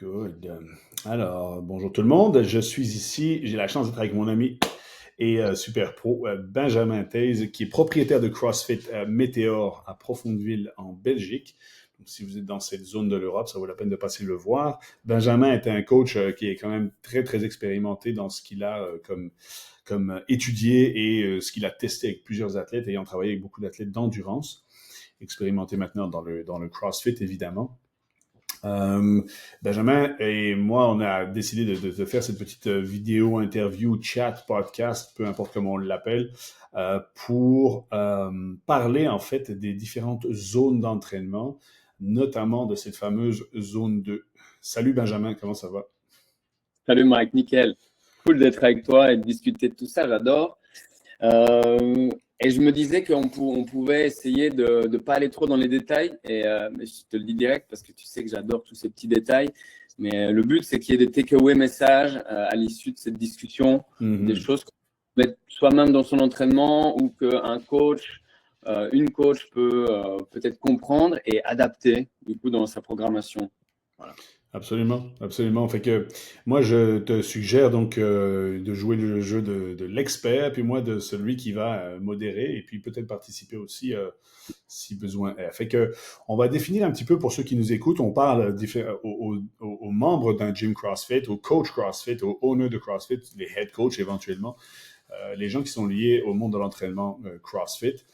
Good. Alors, bonjour tout le monde. Je suis ici. J'ai la chance d'être avec mon ami et super pro Benjamin Thaise, qui est propriétaire de CrossFit Météor à Profondeville en Belgique. Donc, si vous êtes dans cette zone de l'Europe, ça vaut la peine de passer le voir. Benjamin est un coach qui est quand même très, très expérimenté dans ce qu'il a comme étudié et ce qu'il a testé avec plusieurs athlètes, ayant travaillé avec beaucoup d'athlètes d'endurance, expérimenté maintenant dans le CrossFit, évidemment. Benjamin et moi, on a décidé de faire cette petite vidéo, interview, chat, podcast, peu importe comment on l'appelle, pour parler en fait des différentes zones d'entraînement, notamment de cette fameuse zone 2. Salut Benjamin, comment ça va? Salut Mike, nickel. Cool d'être avec toi et de discuter de tout ça, j'adore. Et je me disais qu'on pouvait essayer de ne pas aller trop dans les détails. Mais je te le dis direct parce que tu sais que j'adore tous ces petits détails. Mais le but, c'est qu'il y ait des takeaway messages à l'issue de cette discussion, des choses qu'on peut mettre soi-même dans son entraînement ou qu'un coach, une coach peut peut-être comprendre et adapter du coup dans sa programmation. Voilà. Absolument, absolument. Fait que moi, je te suggère donc de jouer le jeu de l'expert, puis moi de celui qui va modérer et puis peut-être participer aussi si besoin est. Fait que on va définir un petit peu pour ceux qui nous écoutent. On parle aux membres d'un gym CrossFit, aux coachs CrossFit, aux owners de CrossFit, les head coachs éventuellement, les gens qui sont liés au monde de l'entraînement CrossFit.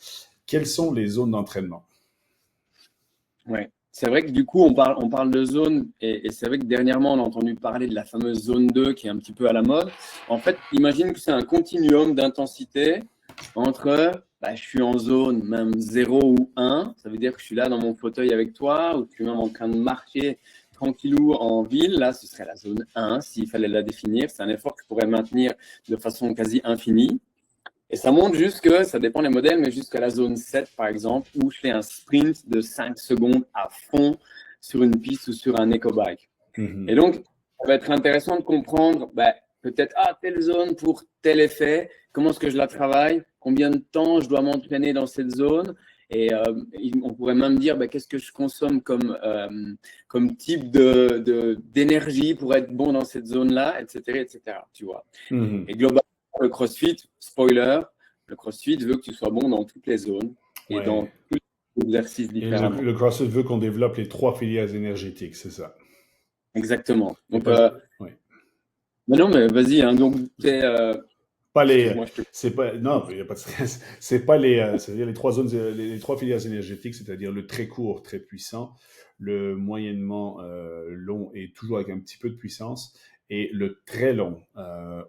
Quelles sont les zones d'entraînement? Ouais. C'est vrai que du coup, on parle de zone et c'est vrai que dernièrement, on a entendu parler de la fameuse zone 2 qui est un petit peu à la mode. En fait, imagine que c'est un continuum d'intensité entre je suis en zone même 0 ou 1. Ça veut dire que je suis là dans mon fauteuil avec toi ou je suis même en train de marcher tranquillou en ville. Là, ce serait la zone 1 s'il fallait la définir. C'est un effort que je pourrais maintenir de façon quasi infinie. Et ça monte jusque, ça dépend des modèles, mais jusqu'à la zone 7, par exemple, où je fais un sprint de 5 secondes à fond sur une piste ou sur un éco-bike. Et donc, ça va être intéressant de comprendre peut-être telle zone pour tel effet, comment est-ce que je la travaille, combien de temps je dois m'entraîner dans cette zone. Et on pourrait même dire qu'est-ce que je consomme comme type d'énergie pour être bon dans cette zone-là, etc., etc. Tu vois. Et globalement, le CrossFit, spoiler, le CrossFit veut que tu sois bon dans toutes les zones et dans tous les exercices différemment. Et le CrossFit veut qu'on développe les 3 filières énergétiques, c'est ça? Exactement. Donc, non, mais vas-y. Hein, donc, pas les, c'est pas, non, il n'y a pas de stress. C'est pas c'est-à-dire les 3 zones, les 3 filières énergétiques, c'est-à-dire le très court, très puissant, le moyennement long et toujours avec un petit peu de puissance, et le très long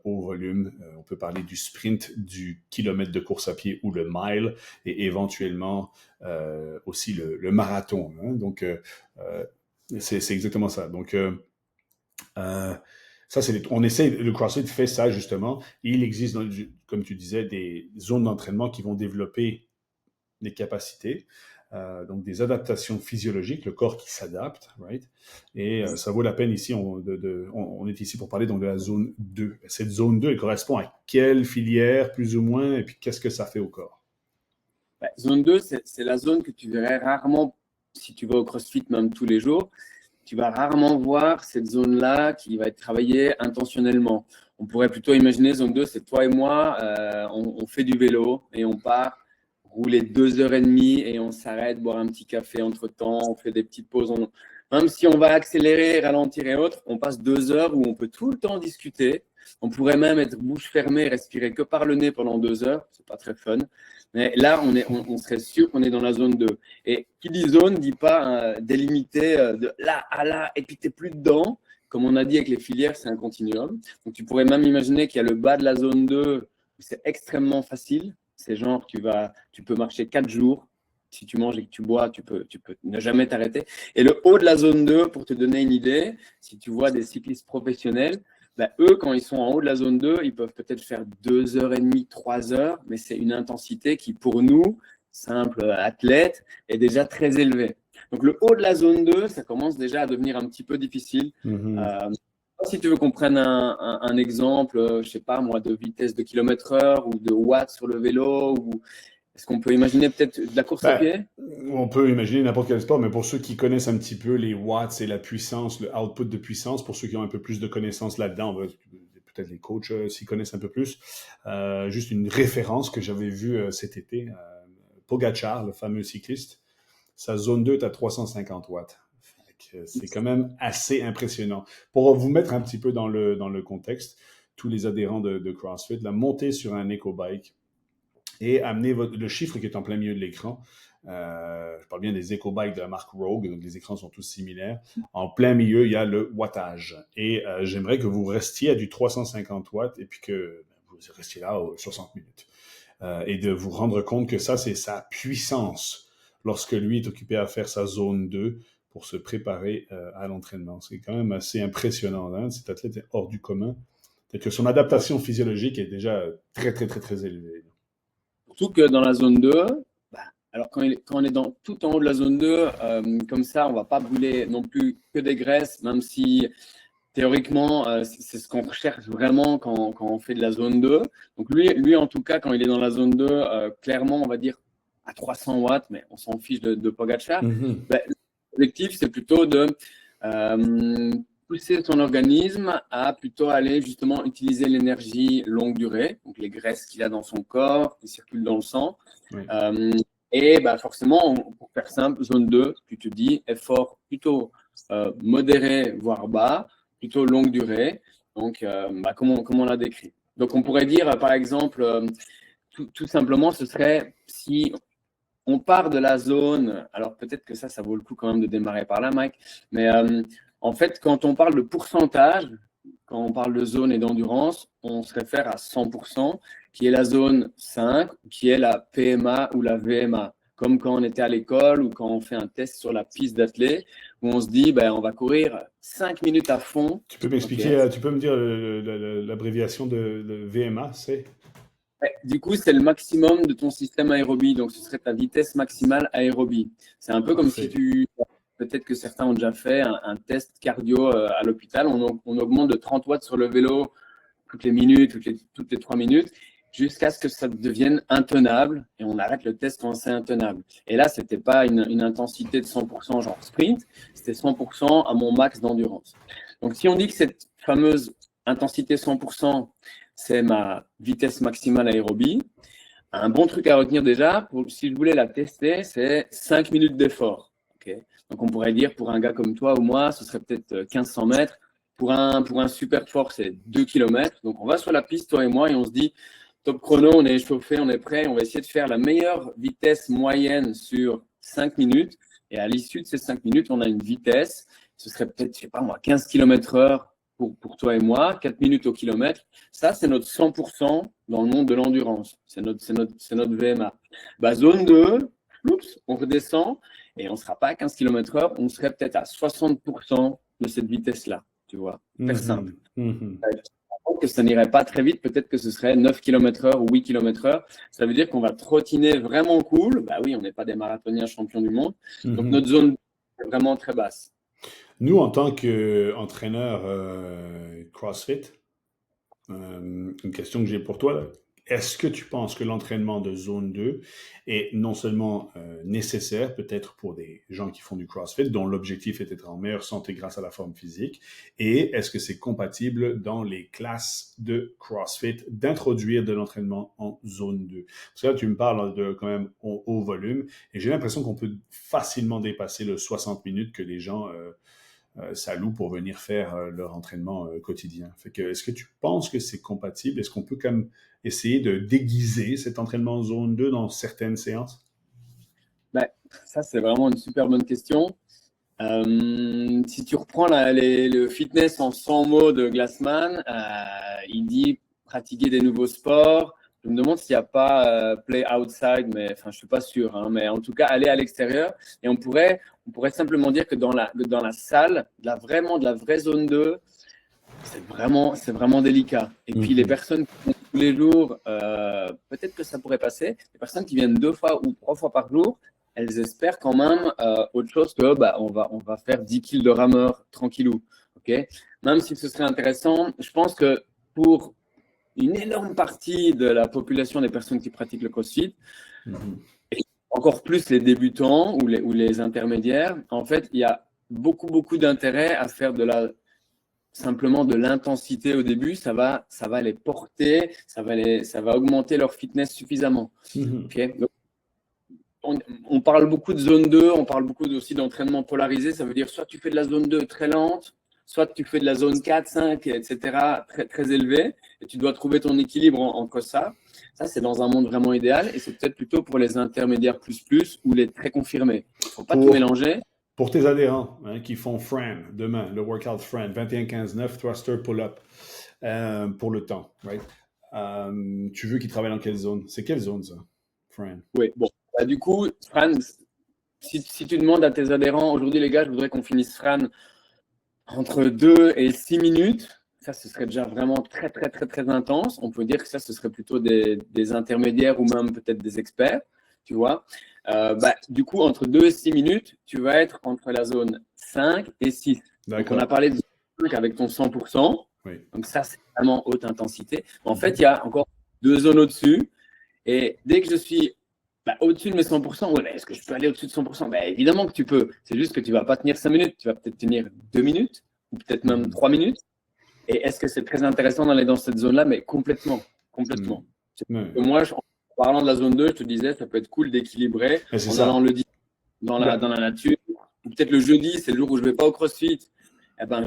au volume. On peut parler du sprint, du kilomètre de course à pied ou le mile, et éventuellement aussi le marathon. Hein. Donc, c'est exactement ça. Donc, ça, on essaie, le CrossFit fait ça justement. Et il existe, comme tu disais, des zones d'entraînement qui vont développer des capacités, donc des adaptations physiologiques, le corps qui s'adapte, right? Et ça vaut la peine ici, on est ici pour parler donc de la zone 2. Cette zone 2, elle correspond à quelle filière, plus ou moins, et puis qu'est-ce que ça fait au corps? Zone 2, c'est la zone que tu verrais rarement si tu vas au CrossFit, même tous les jours. Tu vas rarement voir cette zone-là qui va être travaillée intentionnellement. On pourrait plutôt imaginer zone 2, c'est toi et moi, on fait du vélo et on part rouler 2h30 et on s'arrête, boire un petit café entre-temps, on fait des petites pauses. Même si on va accélérer, ralentir et autres, on passe 2 heures où on peut tout le temps discuter. On pourrait même être bouche fermée, respirer que par le nez pendant 2 heures. C'est pas très fun. Mais là, on serait sûr qu'on est dans la zone 2. Et qui dit zone ne dit pas délimité de là à là et puis tu n'es plus dedans. Comme on a dit avec les filières, c'est un continuum. Donc, tu pourrais même imaginer qu'il y a le bas de la zone 2 où c'est extrêmement facile. C'est genre, tu peux marcher 4 jours. Si tu manges et que tu bois, tu peux ne jamais t'arrêter. Et le haut de la zone 2, pour te donner une idée, si tu vois des cyclistes professionnels, eux, quand ils sont en haut de la zone 2, ils peuvent peut-être faire 2h30, 3 heures, mais c'est une intensité qui, pour nous, simples athlètes, est déjà très élevée. Donc, le haut de la zone 2, ça commence déjà à devenir un petit peu difficile. Si tu veux qu'on prenne un exemple, je sais pas moi, de vitesse de kilomètre heure ou de watts sur le vélo, ou Est-ce qu'on peut imaginer peut-être de la course à pied? On peut imaginer n'importe quel sport, mais pour ceux qui connaissent un petit peu les watts et la puissance, le output de puissance, pour ceux qui ont un peu plus de connaissances là-dedans, peut-être les coachs s'y connaissent un peu plus. Juste une référence que j'avais vue cet été. Pogacar, le fameux cycliste, sa zone 2 est à 350 watts. C'est quand même assez impressionnant. Pour vous mettre un petit peu dans le contexte, tous les adhérents de CrossFit, la montée sur un EcoBike et amener le chiffre qui est en plein milieu de l'écran. Je parle bien des EcoBikes de la marque Rogue, donc les écrans sont tous similaires. En plein milieu, il y a le wattage. Et j'aimerais que vous restiez à du 350 watts et puis que vous restiez là aux 60 minutes. Et de vous rendre compte que ça, c'est sa puissance lorsque lui est occupé à faire sa zone 2 pour se préparer à l'entraînement. C'est quand même assez impressionnant. Hein? Cet athlète est hors du commun. Peut-être que son adaptation physiologique est déjà très, très, très, très élevée. Surtout que dans la zone 2, alors quand on est tout en haut de la zone 2, comme ça, on ne va pas brûler non plus que des graisses, même si théoriquement, c'est ce qu'on recherche vraiment quand on fait de la zone 2. Donc lui, en tout cas, quand il est dans la zone 2, clairement, on va dire à 300 watts, mais on s'en fiche de Pogacar. L'objectif, c'est plutôt de pousser son organisme à plutôt aller justement utiliser l'énergie longue durée, donc les graisses qu'il a dans son corps, qui circulent dans le sang. Oui. Et forcément, pour faire simple, zone 2, tu te dis effort plutôt modéré, voire bas, plutôt longue durée. Donc, comme on l'a décrit. Donc, on pourrait dire, par exemple, tout simplement, ce serait si on part de la zone, alors peut-être que ça vaut le coup quand même de démarrer par là, Mike, mais en fait, quand on parle de pourcentage, quand on parle de zone et d'endurance, on se réfère à 100%, qui est la zone 5, qui est la PMA ou la VMA. Comme quand on était à l'école ou quand on fait un test sur la piste d'athlée, où on se dit, on va courir 5 minutes à fond. Tu peux m'expliquer, tu peux me dire l'abréviation de VMA, c'est? Du coup, c'est le maximum de ton système aérobie. Donc, ce serait ta vitesse maximale aérobie. C'est un peu comme si peut-être que certains ont déjà fait un test cardio à l'hôpital. On augmente de 30 watts sur le vélo toutes les minutes, toutes les 3 minutes, jusqu'à ce que ça devienne intenable. Et on arrête le test quand c'est intenable. Et là, ce n'était pas une intensité de 100% genre sprint, c'était 100% à mon max d'endurance. Donc, si on dit que cette fameuse intensité 100%, c'est ma vitesse maximale aérobie, un bon truc à retenir déjà, si je voulais la tester, c'est 5 minutes d'effort. Okay. Donc, on pourrait dire pour un gars comme toi ou moi, ce serait peut-être 1500 mètres. Pour un super fort, c'est 2 km. Donc, on va sur la piste, toi et moi, et on se dit, top chrono, on est échauffé, on est prêt. On va essayer de faire la meilleure vitesse moyenne sur 5 minutes. Et à l'issue de ces 5 minutes, on a une vitesse. Ce serait peut-être, je sais pas moi, 15 km/h pour toi et moi, 4 minutes au kilomètre. Ça, c'est notre 100% dans le monde de l'endurance. C'est notre VMA. Zone 2, on redescend et on ne sera pas à 15 km/h, on serait peut-être à 60% de cette vitesse-là. Tu vois, très simple. Que ça n'irait pas très vite, peut-être que ce serait 9 km/h ou 8 km/h. Ça veut dire qu'on va trottiner vraiment cool. Oui, on n'est pas des marathoniens champions du monde. Donc, notre zone est vraiment très basse. Nous, en tant qu'entraîneur CrossFit, une question que j'ai pour toi, là. Est-ce que tu penses que l'entraînement de zone 2 est non seulement nécessaire, peut-être pour des gens qui font du CrossFit, dont l'objectif est d'être en meilleure santé grâce à la forme physique, et est-ce que c'est compatible dans les classes de CrossFit d'introduire de l'entraînement en zone 2? Parce que là, tu me parles de quand même haut volume, et j'ai l'impression qu'on peut facilement dépasser le 60 minutes que les gens s'allouent pour venir faire leur entraînement quotidien. Est-ce que tu penses que c'est compatible? Est-ce qu'on peut quand même essayer de déguiser cet entraînement en zone 2 dans certaines séances? Ça, c'est vraiment une super bonne question. Si tu reprends le fitness en 100 mots de Glassman, il dit pratiquer des nouveaux sports. Je me demande s'il n'y a pas play outside, mais je ne suis pas sûr. Hein, mais en tout cas, aller à l'extérieur. Et on pourrait simplement dire que dans la salle, de la vraie zone 2, c'est vraiment délicat. Et puis, les personnes qui font tous les jours, peut-être que ça pourrait passer. Les personnes qui viennent 2 fois ou 3 fois par jour, elles espèrent quand même autre chose que on va faire 10 kills de rameur tranquillou. Okay, même si ce serait intéressant, je pense que pour une énorme partie de la population des personnes qui pratiquent le CrossFit, et encore plus les débutants ou les intermédiaires, en fait, il y a beaucoup d'intérêt à faire simplement de l'intensité au début. Ça va les porter, ça va augmenter leur fitness suffisamment. Okay. Donc, on parle beaucoup de zone 2, on parle beaucoup aussi d'entraînement polarisé. Ça veut dire soit tu fais de la zone 2 très lente, soit tu fais de la zone 4, 5, etc., très élevée, et tu dois trouver ton équilibre entre ça. Ça, c'est dans un monde vraiment idéal, et c'est peut-être plutôt pour les intermédiaires plus ou les très confirmés. Il ne faut pas tout mélanger. Pour tes adhérents qui font Fran demain, le workout Fran, 21-15-9, thruster pull-up pour le temps, right? Tu veux qu'ils travaillent dans quelle zone? C'est quelle zone, ça, Fran? Oui, bon. Du coup, Fran, si tu demandes à tes adhérents, aujourd'hui, les gars, je voudrais qu'on finisse Fran entre 2 et 6 minutes. Ça, ce serait déjà vraiment très intense. On peut dire que ça, ce serait plutôt des intermédiaires ou même peut-être des experts, tu vois. Du coup, entre 2 et 6 minutes, tu vas être entre la zone 5 et 6. Donc, on a parlé de zone 5 avec ton 100%. Oui. Donc, ça, c'est vraiment haute intensité. En fait, il y a encore 2 zones au-dessus. Et dès que je suis au-dessus de mes 100%, ouais, est-ce que je peux aller au-dessus de 100%? Évidemment que tu peux. C'est juste que tu ne vas pas tenir 5 minutes. Tu vas peut-être tenir 2 minutes ou peut-être même 3 minutes. Et est-ce que c'est très intéressant d'aller dans cette zone-là? Mais complètement. Moi, en parlant de la zone 2, je te disais, ça peut être cool d'équilibrer en allant le dimanche dans la nature. Ou peut-être le jeudi, c'est le jour où je ne vais pas au CrossFit.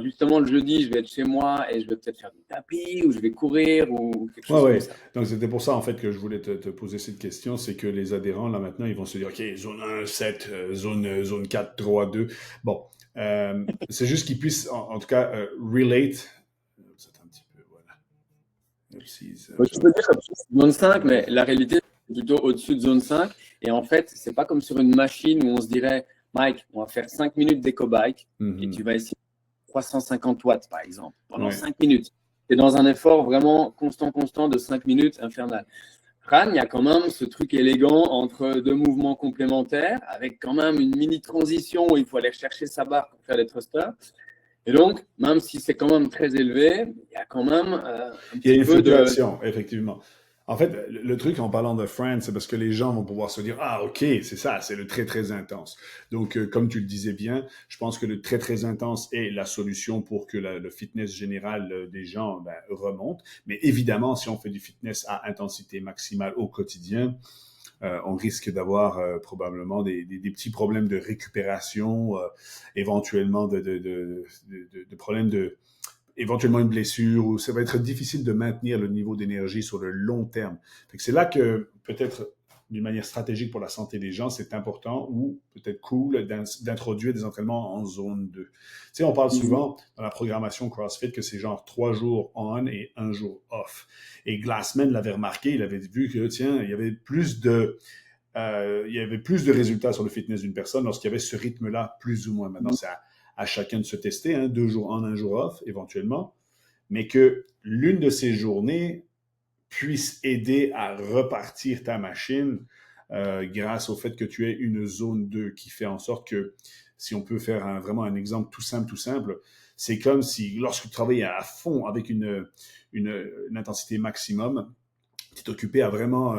Justement, le jeudi, je vais être chez moi et je vais peut-être faire du tapis ou je vais courir ou quelque chose comme ça. Donc, c'était pour ça, en fait, que je voulais te poser cette question. C'est que les adhérents, là, maintenant, ils vont se dire, OK, zone 1, 7, zone 4, 3, 2. Bon, c'est juste qu'ils puissent, en tout cas, relate. C'est un petit peu, voilà. Je peux dire zone 5, mais la réalité, c'est plutôt au-dessus de zone 5. Et en fait, c'est pas comme sur une machine où on se dirait, Mike, on va faire 5 minutes d'éco-bike et tu vas essayer 350 watts, par exemple, pendant 5 minutes. C'est dans un effort vraiment constant de 5 minutes, infernal. Fran, il y a quand même ce truc élégant entre 2 mouvements complémentaires, avec quand même une mini transition où il faut aller chercher sa barre pour faire les thrusters. Et donc, même si c'est quand même très élevé, il y a quand même un petit peu fluctuation, effectivement. En fait, le truc en parlant de Fran, c'est parce que les gens vont pouvoir se dire « Ah, OK, c'est ça, c'est le très intense. » Donc, comme tu le disais bien, je pense que le très intense est la solution pour que le fitness général des gens remonte. Mais évidemment, si on fait du fitness à intensité maximale au quotidien, on risque d'avoir probablement des petits problèmes de récupération, éventuellement de problèmes éventuellement une blessure, ou ça va être difficile de maintenir le niveau d'énergie sur le long terme. C'est là que peut-être d'une manière stratégique pour la santé des gens, c'est important ou peut-être cool d'introduire des entraînements en zone 2. Tu sais, on parle souvent dans la programmation CrossFit que c'est genre 3 jours on et 1 jour off. Et Glassman l'avait remarqué, il avait vu que, tiens, il y avait plus de résultats sur le fitness d'une personne lorsqu'il y avait ce rythme-là, plus ou moins. Maintenant, c'est à chacun de se tester, 2 jours on, 1 jour off, éventuellement, mais que l'une de ces journées puisse aider à repartir ta machine grâce au fait que tu aies une zone 2 qui fait en sorte que, si on peut faire vraiment un exemple tout simple, c'est comme si lorsque tu travailles à fond avec une intensité maximum, tu es occupé à vraiment...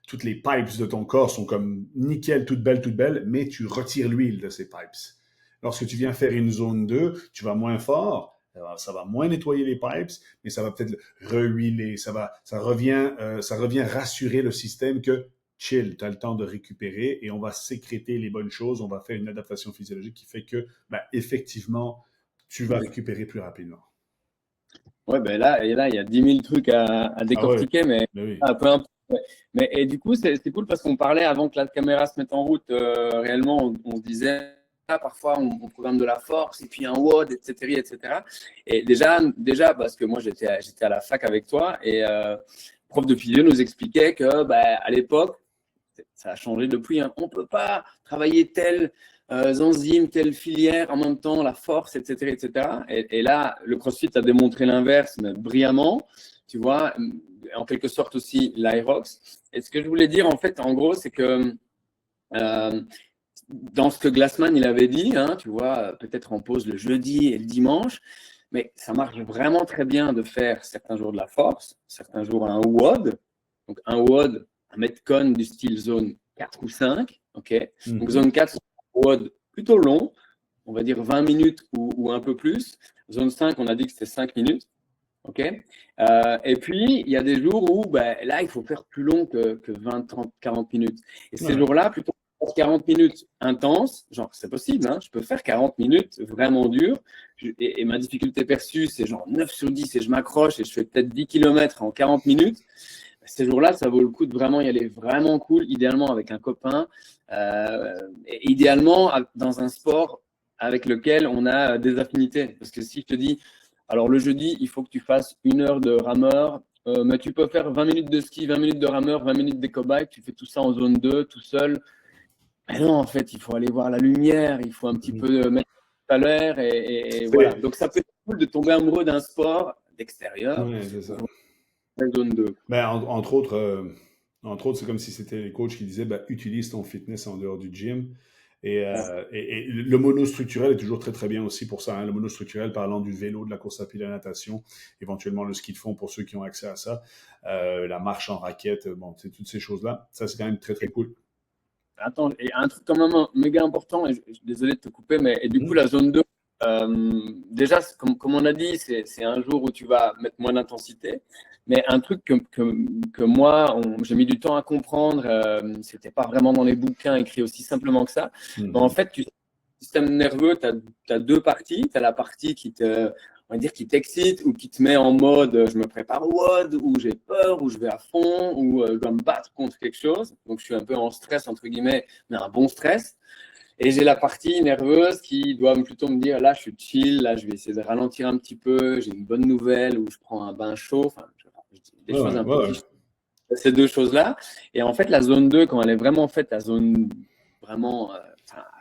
toutes les pipes de ton corps sont comme nickel, toutes belles, mais tu retires l'huile de ces pipes. Lorsque tu viens faire une zone 2, tu vas moins fort, ça va moins nettoyer les pipes, mais ça va peut-être rehuiler, ça revient rassurer le système que chill, tu as le temps de récupérer et on va sécréter les bonnes choses, on va faire une adaptation physiologique qui fait que, effectivement, tu vas récupérer plus rapidement. Ouais, là, il y a 10 000 trucs à décortiquer, mais peu importe. Mais et du coup, c'est cool parce qu'on parlait avant que la caméra se mette en route. Réellement, on se disait, parfois, on programme de la force et puis un WOD, etc. Et déjà, parce que moi, j'étais à la fac avec toi et prof de physio nous expliquait que à l'époque, ça a changé depuis. On ne peut pas travailler telles enzymes, telle filière en même temps, la force, etc. Et là, le CrossFit a démontré l'inverse, mais brillamment. Tu vois, en quelque sorte aussi l'Aerox. Et ce que je voulais dire, en fait, en gros, c'est que dans ce que Glassman il avait dit, tu vois, peut-être en pause le jeudi et le dimanche, Mais ça marche vraiment très bien de faire certains jours de la force, certains jours un WOD. Donc un WOD, un Metcon du style zone 4 ou 5. Okay. Donc zone 4, c'est un WOD plutôt long, on va dire 20 minutes ou un peu plus. Zone 5, on a dit que c'était 5 minutes. Okay. Et puis, il y a des jours où là, il faut faire plus long que 20, 30, 40 minutes. Et ces jours-là, plutôt 40 minutes intenses, genre c'est possible, hein, je peux faire 40 minutes vraiment dures. Et ma difficulté perçue, c'est genre 9 sur 10 et je m'accroche et je fais peut-être 10 km en 40 minutes. Ces jours-là, ça vaut le coup de vraiment y aller vraiment cool, idéalement avec un copain, et idéalement dans un sport avec lequel on a des affinités. Parce que si je te dis, alors le jeudi, il faut que tu fasses 1 heure de rameur, mais tu peux faire 20 minutes de ski, 20 minutes de rameur, 20 minutes d'éco-bike, tu fais tout ça en zone 2, tout seul. Mais non, en fait, il faut aller voir la lumière, il faut un petit peu mettre à l'air et voilà. Donc, ça peut être cool de tomber amoureux d'un sport d'extérieur. Oui, c'est ça. La zone 2. Entre autres, c'est comme si c'était les coachs qui disaient utilise ton fitness en dehors du gym. Et le monostructurel est toujours très, très bien aussi pour ça. Hein. Le monostructurel parlant du vélo, de la course à pied, de la natation, éventuellement le ski de fond pour ceux qui ont accès à ça, la marche en raquette, toutes ces choses-là. Ça, c'est quand même très, très cool. Attends, et un truc quand même méga important, et je suis désolé de te couper, mais et du coup, la zone 2, déjà, comme on a dit, c'est un jour où tu vas mettre moins d'intensité. Mais un truc que moi, j'ai mis du temps à comprendre, c'était pas vraiment dans les bouquins écrits aussi simplement que ça. Mais en fait, le système nerveux, tu as deux parties. Tu as la partie on va dire, qui t'excite ou qui te met en mode je me prépare au WOD, ou j'ai peur, ou je vais à fond, ou je dois me battre contre quelque chose. Donc, je suis un peu en stress, entre guillemets, mais un bon stress. Et j'ai la partie nerveuse qui doit plutôt me dire là, je suis chill, là, je vais essayer de ralentir un petit peu, j'ai une bonne nouvelle, ou je prends un bain chaud. Enfin, des choses un peu clichés. Ces deux choses-là. Et en fait, la zone 2, quand elle est vraiment faite, la zone vraiment à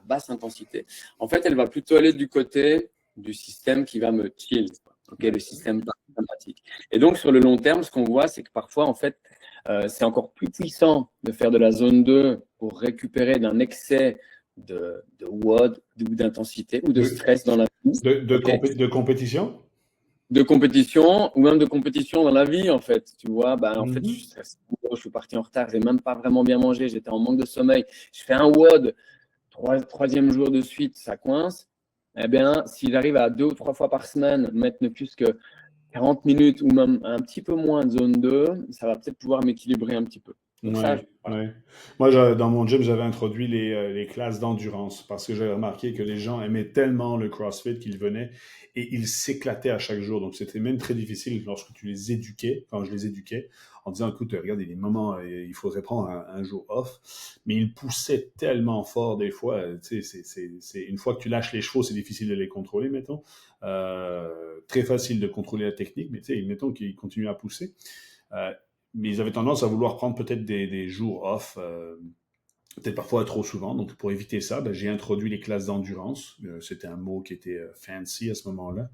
basse intensité, en fait, elle va plutôt aller du côté du système qui va me chill, le système sympathique. Et donc, sur le long terme, ce qu'on voit, c'est que parfois, en fait, c'est encore plus puissant de faire de la zone 2 pour récupérer d'un excès de WOD ou d'intensité ou de stress dans la vie. De compétition? De compétition ou même de compétition dans la vie, en fait. Tu vois, en fait, je suis parti en retard, j'ai même pas vraiment bien mangé, j'étais en manque de sommeil. Je fais un WOD, troisième jour de suite, ça coince. Eh bien, si j'arrive à 2 ou 3 fois par semaine, mettre ne plus que 40 minutes ou même un petit peu moins de zone 2, ça va peut-être pouvoir m'équilibrer un petit peu. Donc Moi, dans mon gym, j'avais introduit les classes d'endurance parce que j'avais remarqué que les gens aimaient tellement le CrossFit qu'ils venaient et ils s'éclataient à chaque jour. Donc, c'était même très difficile lorsque tu les éduquais, quand je les éduquais, en disant, écoute, regarde, il y a des moments, il faudrait prendre un jour off. Mais ils poussaient tellement fort des fois. Tu sais, une fois que tu lâches les chevaux, c'est difficile de les contrôler, mettons. Très facile de contrôler la technique, mais tu sais, mettons qu'ils continuent à pousser. Mais ils avaient tendance à vouloir prendre peut-être des jours off, peut-être parfois trop souvent. Donc, pour éviter ça, j'ai introduit les classes d'endurance. C'était un mot qui était fancy à ce moment-là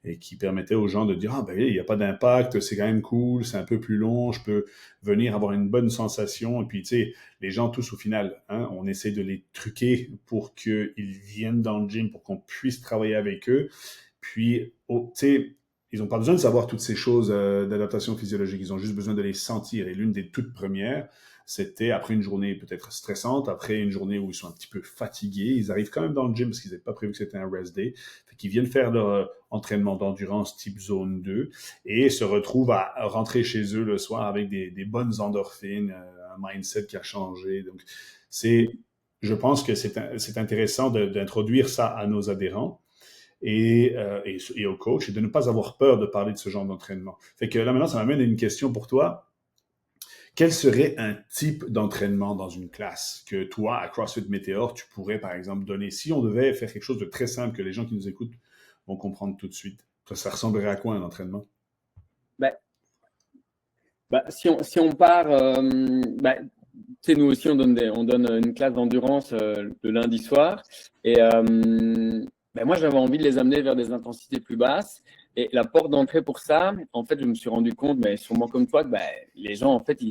et qui permettait aux gens de dire « Ah, il n'y a pas d'impact, c'est quand même cool, c'est un peu plus long, je peux venir avoir une bonne sensation. » Et puis, tu sais, les gens tous au final, on essaie de les truquer pour qu'ils viennent dans le gym, pour qu'on puisse travailler avec eux. Puis, tu sais, ils n'ont pas besoin de savoir toutes ces choses d'adaptation physiologique. Ils ont juste besoin de les sentir. Et l'une des toutes premières, c'était après une journée peut-être stressante, après une journée où ils sont un petit peu fatigués. Ils arrivent quand même dans le gym parce qu'ils n'avaient pas prévu que c'était un rest day. Fait qu'ils viennent faire leur entraînement d'endurance type zone 2 et se retrouvent à rentrer chez eux le soir avec des bonnes endorphines, un mindset qui a changé. Donc, je pense que c'est intéressant d'introduire ça à nos adhérents. Et au coach, et de ne pas avoir peur de parler de ce genre d'entraînement. Fait que là, maintenant, ça m'amène à une question pour toi. Quel serait un type d'entraînement dans une classe que toi, à CrossFit Météor, tu pourrais, par exemple, donner si on devait faire quelque chose de très simple que les gens qui nous écoutent vont comprendre tout de suite? Ça ressemblerait à quoi un entraînement? Si on part... tu sais, nous aussi, on donne une classe d'endurance le lundi soir. Et moi, j'avais envie de les amener vers des intensités plus basses. Et la porte d'entrée pour ça, en fait, je me suis rendu compte, mais sûrement comme toi, que les gens, en fait,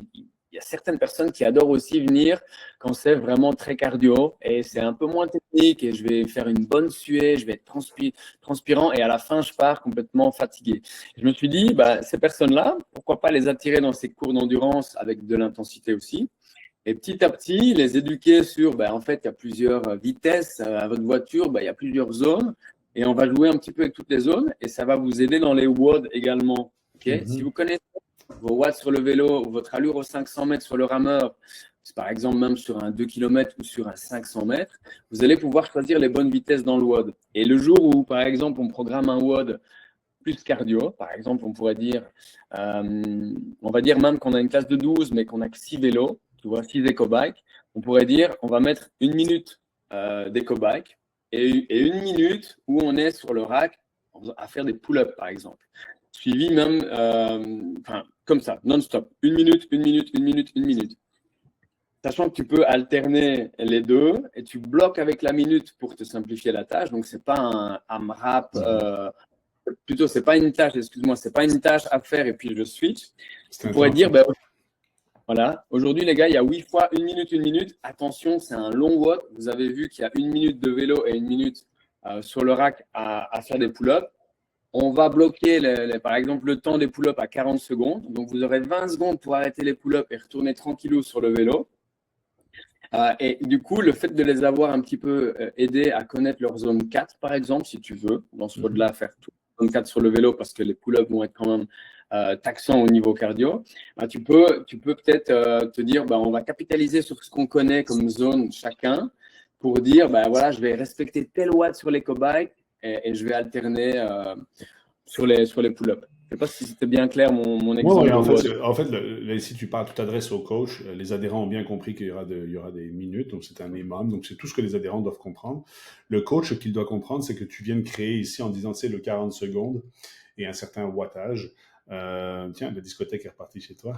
il y a certaines personnes qui adorent aussi venir quand c'est vraiment très cardio et c'est un peu moins technique et je vais faire une bonne suée, je vais être transpirant et à la fin, je pars complètement fatigué. Je me suis dit, bah, ces personnes-là, pourquoi pas les attirer dans ces cours d'endurance avec de l'intensité aussi. Et petit à petit, les éduquer sur, ben, en fait, il y a plusieurs vitesses à votre voiture, ben, il y a plusieurs zones, et on va jouer un petit peu avec toutes les zones, et ça va vous aider dans les WOD également. Okay. Si vous connaissez vos watts sur le vélo, ou votre allure aux 500 mètres sur le rameur, par exemple même sur un 2 km ou sur un 500 mètres, vous allez pouvoir choisir les bonnes vitesses dans le WOD. Et le jour où, par exemple, on programme un WOD plus cardio, par exemple, on pourrait dire, on va dire même qu'on a une classe de 12, mais qu'on a que 6 vélos, tu vois, 6 éco-bikes, on pourrait dire, on va mettre une minute d'éco-bike et une minute où on est sur le rack à faire des pull-ups, par exemple. Suivi même, comme ça, non-stop. Une minute, une minute, une minute, une minute. Sachant que tu peux alterner les deux et tu bloques avec la minute pour te simplifier la tâche. Donc, ce n'est pas un AMRAP. Plutôt, c'est pas une tâche, excuse-moi, c'est pas une tâche à faire et puis je switch. On pourrait dire, ben, voilà, aujourd'hui les gars, il y a 8 fois une minute. Attention, c'est un long WOD. Vous avez vu qu'il y a une minute de vélo et une minute sur le rack à faire des pull-ups. On va bloquer, par exemple, le temps des pull-ups à 40 secondes. Donc, vous aurez 20 secondes pour arrêter les pull-ups et retourner tranquillou sur le vélo. Et du coup, le fait de les avoir un petit peu aidés à connaître leur zone 4, par exemple, si tu veux, dans ce mode-là, faire tout zone 4 sur le vélo parce que les pull-ups vont être quand même taxants au niveau cardio, bah, tu peux peut-être te dire, bah, on va capitaliser sur ce qu'on connaît comme zone chacun pour dire, bah, voilà, je vais respecter tel watt sur l'éco-bike et je vais alterner sur les pull-ups. Je ne sais pas si c'était bien clair mon exemple. Oui, en fait si tu parles, tu t'adresses au coach, les adhérents ont bien compris qu'il y aura des minutes, donc c'est un minimum, donc c'est tout ce que les adhérents doivent comprendre. Le coach, ce qu'il doit comprendre, c'est que tu viens de créer ici en disant, c'est le 40 secondes et un certain wattage. Tiens, la discothèque est repartie chez toi.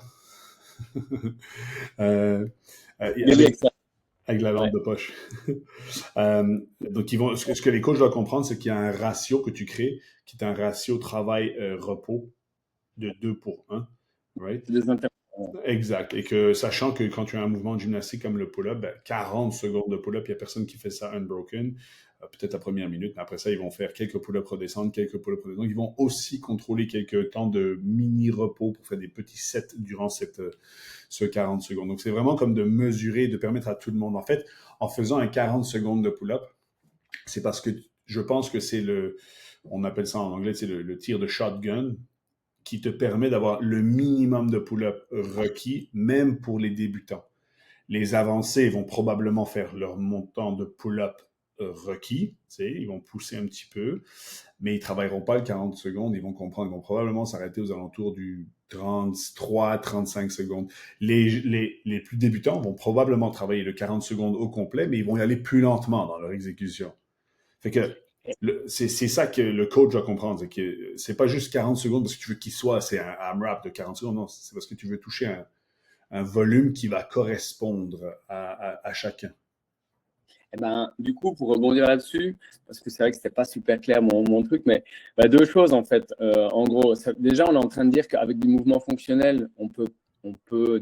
Avec la lampe de poche. Donc, ce que les coachs doivent comprendre, c'est qu'il y a un ratio que tu crées, qui est un ratio travail-repos de 2 pour 1. Right? Exact. Et que, sachant que quand tu as un mouvement de gymnastique comme le pull-up, ben, 40 secondes de pull-up, il n'y a personne qui fait ça unbroken. Peut-être la première minute, mais après ça, ils vont faire quelques pull-ups redescendre, quelques pull-ups redescendre. Ils vont aussi contrôler quelques temps de mini-repos pour faire des petits sets durant ce 40 secondes. Donc, c'est vraiment comme de mesurer, de permettre à tout le monde. En fait, en faisant un 40 secondes de pull-up, c'est parce que je pense que c'est on appelle ça en anglais, c'est le tir de shotgun qui te permet d'avoir le minimum de pull-up requis, même pour les débutants. Les avancés vont probablement faire leur montant de pull-up requis, ils vont pousser un petit peu, mais ils ne travailleront pas le 40 secondes, ils vont comprendre, ils vont probablement s'arrêter aux alentours du 33-35 secondes. Les plus débutants vont probablement travailler le 40 secondes au complet, mais ils vont y aller plus lentement dans leur exécution. Fait que c'est ça que le coach doit comprendre, c'est que c'est pas juste 40 secondes parce que tu veux qu'il soit, c'est un AMRAP de 40 secondes, non, c'est parce que tu veux toucher un volume qui va correspondre à chacun. Eh ben, du coup, pour rebondir là-dessus, parce que c'est vrai que c'était pas super clair mon truc, mais bah, deux choses en fait. En gros, déjà, on est en train de dire qu'avec du mouvement fonctionnel, on peut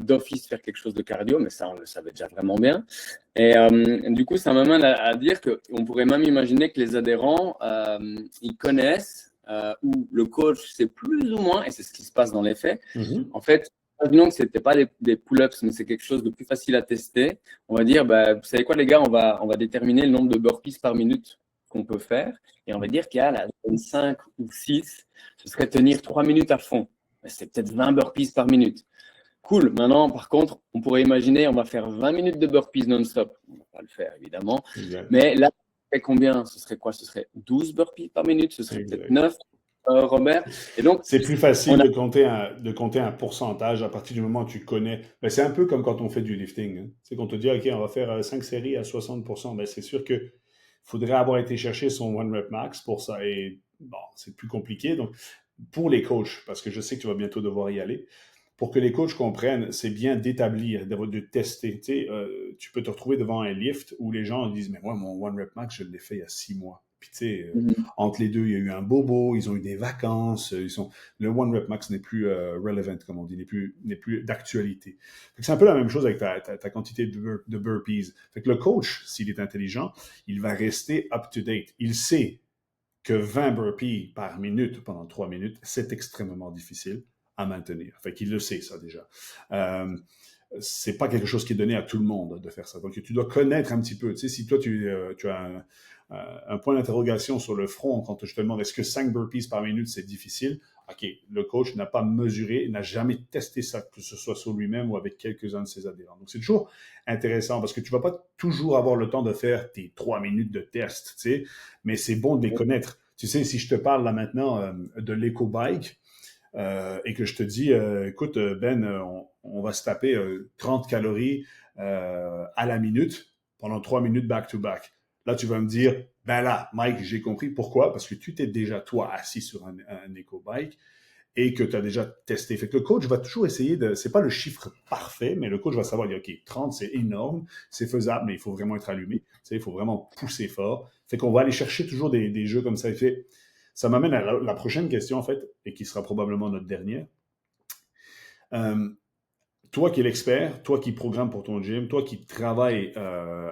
d'office faire quelque chose de cardio, mais ça, on le savait déjà vraiment bien. Et du coup, ça m'amène à dire qu'on pourrait même imaginer que les adhérents, ils connaissent, ou le coach sait plus ou moins, et c'est ce qui se passe dans les faits. En fait, imaginons que ce n'était pas des pull-ups, mais c'est quelque chose de plus facile à tester. On va dire, bah, vous savez quoi les gars, on va déterminer le nombre de burpees par minute qu'on peut faire. Et on va dire qu'il y a la zone 5 ou 6, ce serait tenir 3 minutes à fond. C'est peut-être 20 burpees par minute. Cool. Maintenant, par contre, on pourrait imaginer, on va faire 20 minutes de burpees non-stop. On ne va pas le faire, évidemment. Exact. Mais là, combien? Ce serait quoi? Ce serait 12 burpees par minute? Ce serait peut-être 9, Robert? Et donc, c'est plus facile de compter un pourcentage à partir du moment où tu connais. Ben, c'est un peu comme quand on fait du lifting. Hein. C'est qu'on te dit, OK, on va faire 5 séries à 60%. Ben, c'est sûr qu'il faudrait avoir été chercher son one rep max pour ça. Et bon, c'est plus compliqué. Donc, pour les coachs, parce que je sais que tu vas bientôt devoir y aller, pour que les coachs comprennent, c'est bien d'établir, de tester. Tu sais, tu peux te retrouver devant un lift où les gens disent, mais moi, mon one rep max, je l'ai fait il y a 6 mois. Puis, tu sais, entre les deux, il y a eu un bobo, ils ont eu des vacances, le one rep max n'est plus relevant, comme on dit, n'est plus d'actualité. C'est un peu la même chose avec ta quantité de burpees. Fait que le coach, s'il est intelligent, il va rester up-to-date. Il sait que 20 burpees par minute pendant 3 minutes, c'est extrêmement difficile à maintenir. Fait qu'il le sait, ça, déjà. C'est pas quelque chose qui est donné à tout le monde de faire ça. Donc, tu dois connaître un petit peu. Tu sais, si toi, tu as un point d'interrogation sur le front quand je te demande est-ce que 5 burpees par minute, c'est difficile, OK, le coach n'a pas mesuré, n'a jamais testé ça, que ce soit sur lui-même ou avec quelques-uns de ses adhérents. Donc, c'est toujours intéressant parce que tu vas pas toujours avoir le temps de faire tes 3 minutes de test, tu sais, mais c'est bon de les connaître. Tu sais, si je te parle là maintenant de l'EcoBike, et que je te dis, écoute, Ben, on va se taper 30 calories à la minute pendant 3 minutes back-to-back. Là, tu vas me dire, ben là, Mike, j'ai compris. Pourquoi? Parce que tu t'es déjà, toi, assis sur un EcoBike et que tu as déjà testé. Fait que le coach va toujours essayer c'est pas le chiffre parfait, mais le coach va savoir, OK, 30, c'est énorme, c'est faisable, mais il faut vraiment être allumé. Tu sais, il faut vraiment pousser fort. Fait qu'on va aller chercher toujours des jeux comme ça. Et fait, ça m'amène à la prochaine question, en fait, et qui sera probablement notre dernière. Toi qui es l'expert, toi qui programmes pour ton gym, toi qui travailles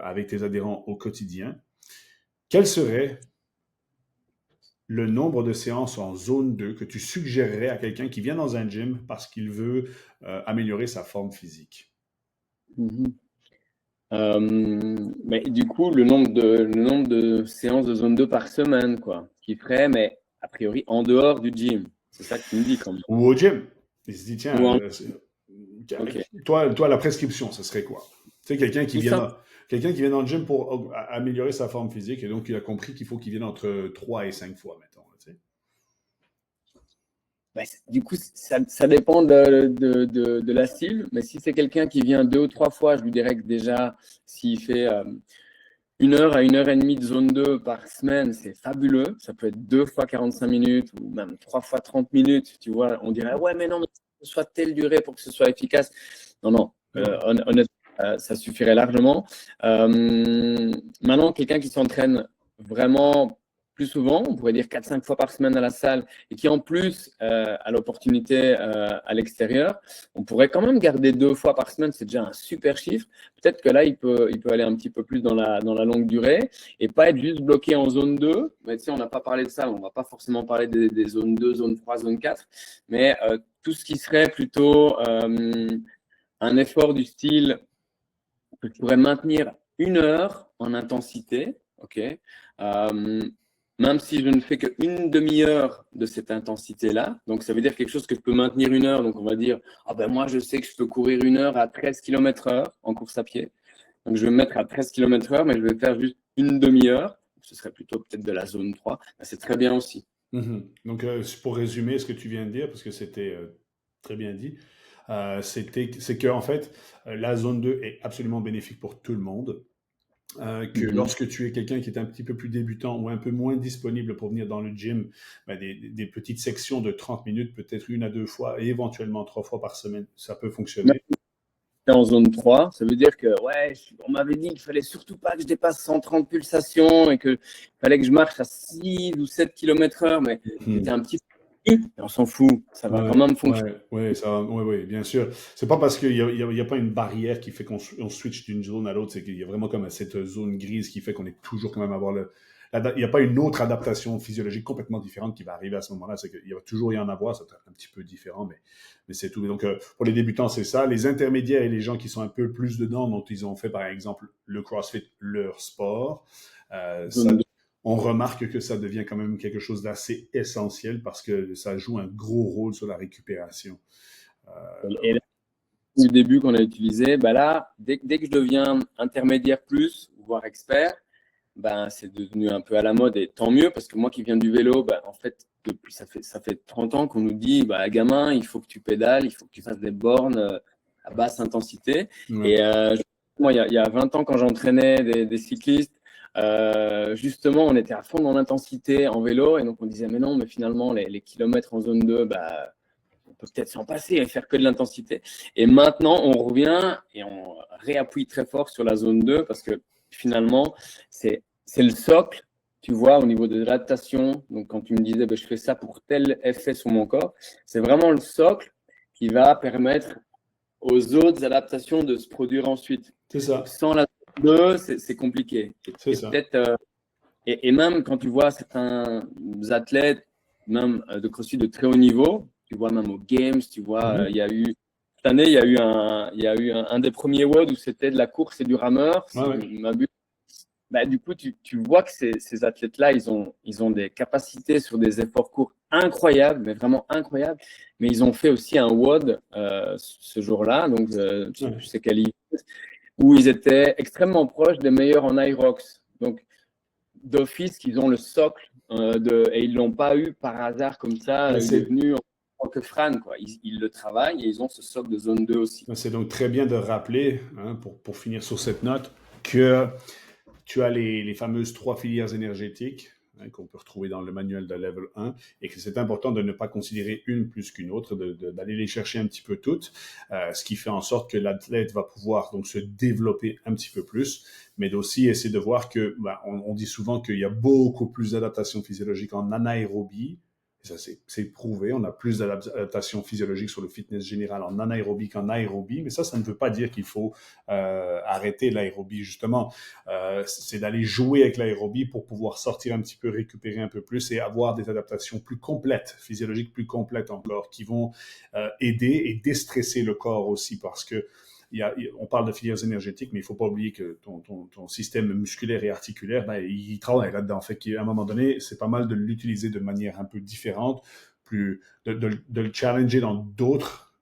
avec tes adhérents au quotidien, quel serait le nombre de séances en zone 2 que tu suggérerais à quelqu'un qui vient dans un gym parce qu'il veut améliorer sa forme physique? Mais du coup, le nombre de séances de zone 2 par semaine, quoi, qui ferait, mais a priori en dehors du gym. C'est ça que tu me dis quand même. Ou au gym. Il se dit, tiens, Okay. toi, la prescription, ce serait quoi? Tu sais, quelqu'un qui vient dans le gym pour améliorer sa forme physique et donc il a compris qu'il faut qu'il vienne entre 3 et 5 fois, mettons. Tu sais. Ben, du coup, ça dépend de la cible, mais si c'est quelqu'un qui vient 2 ou 3 fois, je lui dirais que déjà, s'il fait 1 heure à 1 heure et demie de zone 2 par semaine, c'est fabuleux. Ça peut être 2 fois 45 minutes ou même 3 fois 30 minutes. Tu vois, on dirait, ouais, mais non, mais que ce soit telle durée pour que ce soit efficace. Non, honnêtement, ça suffirait largement. Maintenant, quelqu'un qui s'entraîne vraiment plus souvent, on pourrait dire 4-5 fois par semaine à la salle, et qui en plus a l'opportunité à l'extérieur, on pourrait quand même garder 2 fois par semaine, c'est déjà un super chiffre. Peut-être que là, il peut aller un petit peu plus dans la longue durée et pas être juste bloqué en zone 2. Mais tu sais, on n'a pas parlé de ça, on ne va pas forcément parler des zones 2, zone 3, zone 4, mais tout ce qui serait plutôt un effort du style que tu pourrais maintenir 1 heure en intensité, ok, même si je ne fais qu'une demi-heure de cette intensité-là. Donc, ça veut dire quelque chose que je peux maintenir 1 heure. Donc, on va dire, ah ben moi, je sais que je peux courir 1 heure à 13 km/h en course à pied. Donc, je vais me mettre à 13 km/h, mais je vais faire juste une demi-heure. Ce serait plutôt peut-être de la zone 3. Ben, c'est très bien aussi. Donc, pour résumer ce que tu viens de dire, parce que c'était très bien dit, c'est qu'en fait, la zone 2 est absolument bénéfique pour tout le monde. Que lorsque tu es quelqu'un qui est un petit peu plus débutant ou un peu moins disponible pour venir dans le gym, ben des petites sections de 30 minutes, peut-être 1 à 2 fois et éventuellement 3 fois par semaine, ça peut fonctionner. En zone 3, ça veut dire que ouais, on m'avait dit qu'il fallait surtout pas que je dépasse 130 pulsations et qu'il fallait que je marche à 6 ou 7 km/h, mais c'était un petit peu, on s'en fout, ça va quand même fonctionner. Oui, bien sûr. C'est pas parce qu'il y a pas une barrière qui fait qu'on switch d'une zone à l'autre, c'est qu'il y a vraiment comme cette zone grise qui fait qu'on est toujours quand même avoir il n'y a pas une autre adaptation physiologique complètement différente qui va arriver à ce moment-là. C'est qu'il va toujours y en avoir, ça peut être un petit peu différent, mais c'est tout. Donc, pour les débutants, c'est ça. Les intermédiaires et les gens qui sont un peu plus dedans, dont ils ont fait, par exemple, le CrossFit, leur sport, on remarque que ça devient quand même quelque chose d'assez essentiel parce que ça joue un gros rôle sur la récupération. Et là, du début qu'on a utilisé, ben là, dès que je deviens intermédiaire plus, voire expert, ben, c'est devenu un peu à la mode et tant mieux parce que moi qui viens du vélo, ben, en fait, depuis, ça fait 30 ans qu'on nous dit, bah, gamin, il faut que tu pédales, il faut que tu fasses des bornes à basse intensité. Ouais. Et moi, il y a 20 ans, quand j'entraînais des cyclistes, justement, on était à fond dans l'intensité en vélo et donc on disait, mais non, mais finalement, les kilomètres en zone 2, bah, on peut peut-être s'en passer et faire que de l'intensité. Et maintenant, on revient et on réappuie très fort sur la zone 2 parce que finalement, c'est le socle tu vois, au niveau de l'adaptation. Donc, quand tu me disais, je fais ça pour tel effet sur mon corps, c'est vraiment le socle qui va permettre aux autres adaptations de se produire ensuite. C'est ça. Donc, sans la zone 2, c'est compliqué. C'est ça. Peut-être, et même quand tu vois certains athlètes, même de CrossFit de très haut niveau, tu vois même aux Games, tu vois, il y a eu cette année, il y a eu un des premiers WOD où c'était de la course et du rameur. Du coup, tu vois que ces athlètes-là, ils ont des capacités sur des efforts courts incroyables, mais vraiment incroyables. Mais ils ont fait aussi un WOD ce jour-là, donc je sais plus c'est quel, où ils étaient extrêmement proches des meilleurs en Irox. Donc, d'office, qu'ils ont le socle et ils ne l'ont pas eu par hasard comme ça. Il est venu en tant que Fran, quoi. Ils le travaillent et ils ont ce socle de zone 2 aussi. C'est donc très bien de rappeler, pour finir sur cette note, que tu as les fameuses 3 filières énergétiques qu'on peut retrouver dans le manuel de Level 1 et que c'est important de ne pas considérer une plus qu'une autre, d'aller les chercher un petit peu toutes, ce qui fait en sorte que l'athlète va pouvoir donc se développer un petit peu plus, mais aussi essayer de voir que, on dit souvent qu'il y a beaucoup plus d'adaptation physiologique en anaérobie. Ça, c'est prouvé. On a plus d'adaptation physiologique sur le fitness général en anaérobie qu'en aérobie, mais ça ne veut pas dire qu'il faut arrêter l'aérobie, justement. C'est d'aller jouer avec l'aérobie pour pouvoir sortir un petit peu, récupérer un peu plus et avoir des adaptations plus complètes, physiologiques plus complètes encore, qui vont aider et déstresser le corps aussi, parce que on parle de filières énergétiques, mais il ne faut pas oublier que ton système musculaire et articulaire, il travaille là-dedans. Fait qu'à un moment donné, c'est pas mal de l'utiliser de manière un peu différente, de le challenger dans d'autres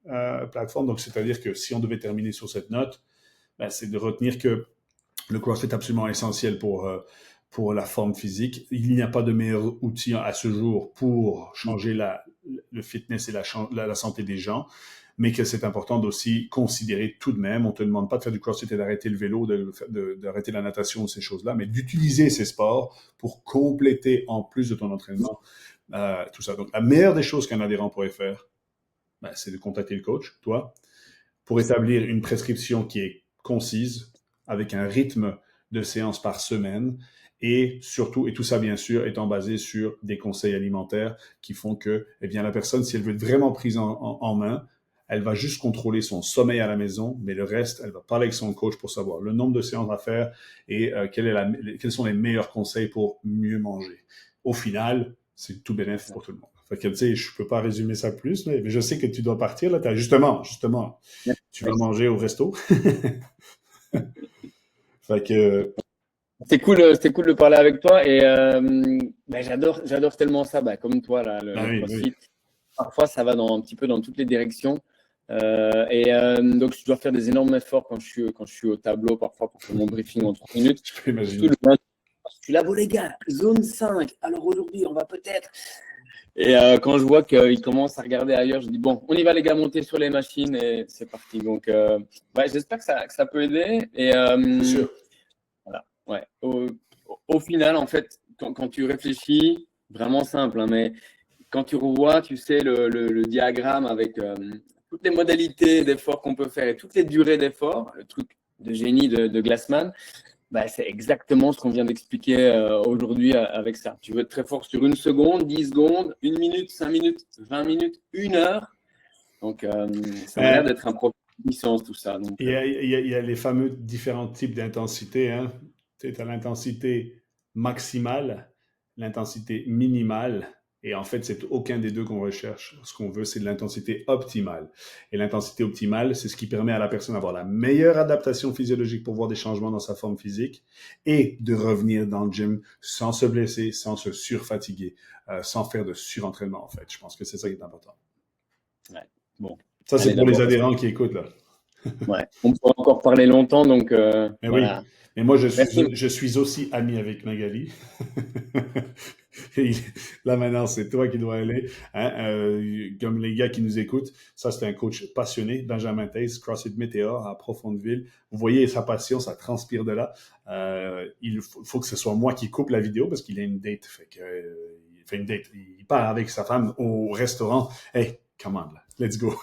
plateformes. Donc, c'est-à-dire que si on devait terminer sur cette note, c'est de retenir que le CrossFit est absolument essentiel pour la forme physique. Il n'y a pas de meilleur outil à ce jour pour changer le fitness et la santé des gens, mais que c'est important d'aussi considérer tout de même. On ne te demande pas de faire du CrossFit et d'arrêter le vélo, d'arrêter la natation ou ces choses-là, mais d'utiliser ces sports pour compléter en plus de ton entraînement tout ça. Donc, la meilleure des choses qu'un adhérent pourrait faire, c'est de contacter le coach, toi, pour établir une prescription qui est concise, avec un rythme de séance par semaine, et surtout, et tout ça bien sûr, étant basé sur des conseils alimentaires qui font que, la personne, si elle veut être vraiment prise en main, elle va juste contrôler son sommeil à la maison, mais le reste, elle va parler avec son coach pour savoir le nombre de séances à faire et quels sont les meilleurs conseils pour mieux manger. Au final, c'est tout bénéfice pour tout le monde. Fait que, tu sais, je peux pas résumer ça plus, mais je sais que tu dois partir, là. Justement, tu vas manger au resto. Fait que... C'est cool de parler avec toi et j'adore tellement ça, comme toi, là, le CrossFit. Oui. Parfois, ça va un petit peu dans toutes les directions. Donc, je dois faire des énormes efforts quand je suis au tableau, parfois pour faire mon briefing en 3 minutes. Je peux imaginer. Je suis là, bon les gars, zone 5, alors aujourd'hui, on va peut-être... Et quand je vois qu'ils commencent à regarder ailleurs, je dis, bon, on y va les gars, monter sur les machines et c'est parti. Donc, j'espère que ça peut aider. Et, c'est sûr. Voilà, ouais. Au final, en fait, quand tu réfléchis, vraiment simple, mais quand tu revois, tu sais, le diagramme avec toutes les modalités d'efforts qu'on peut faire et toutes les durées d'efforts, le truc de génie de Glassman, c'est exactement ce qu'on vient d'expliquer aujourd'hui avec ça. Tu veux être très fort sur 1 seconde, 10 secondes, 1 minute, 5 minutes, 20 minutes, 1 heure. Donc, ça a l'air d'être un profil de puissance, tout ça. Donc, il y a les fameux différents types d'intensité. Hein. Tu as l'intensité maximale, l'intensité minimale. Et en fait, c'est aucun des deux qu'on recherche. Ce qu'on veut, c'est de l'intensité optimale. Et l'intensité optimale, c'est ce qui permet à la personne d'avoir la meilleure adaptation physiologique pour voir des changements dans sa forme physique et de revenir dans le gym sans se blesser, sans se surfatiguer, sans faire de surentraînement, en fait. Je pense que c'est ça qui est important. Ouais. Bon. Ça, c'est pour les adhérents qui écoutent, là. Ouais. On peut encore parler longtemps, donc mais voilà. Oui. Mais moi, je suis aussi ami avec Magali. Là, maintenant, c'est toi qui dois aller. Hein? Comme les gars qui nous écoutent, ça, c'est un coach passionné, Benjamin Taze, CrossFit Météor à Profondeville. Vous voyez sa passion, ça transpire de là. Il faut que ce soit moi qui coupe la vidéo parce qu'il a une date. Il fait une date. Il part avec sa femme au restaurant. Hey, come on, là. Let's go.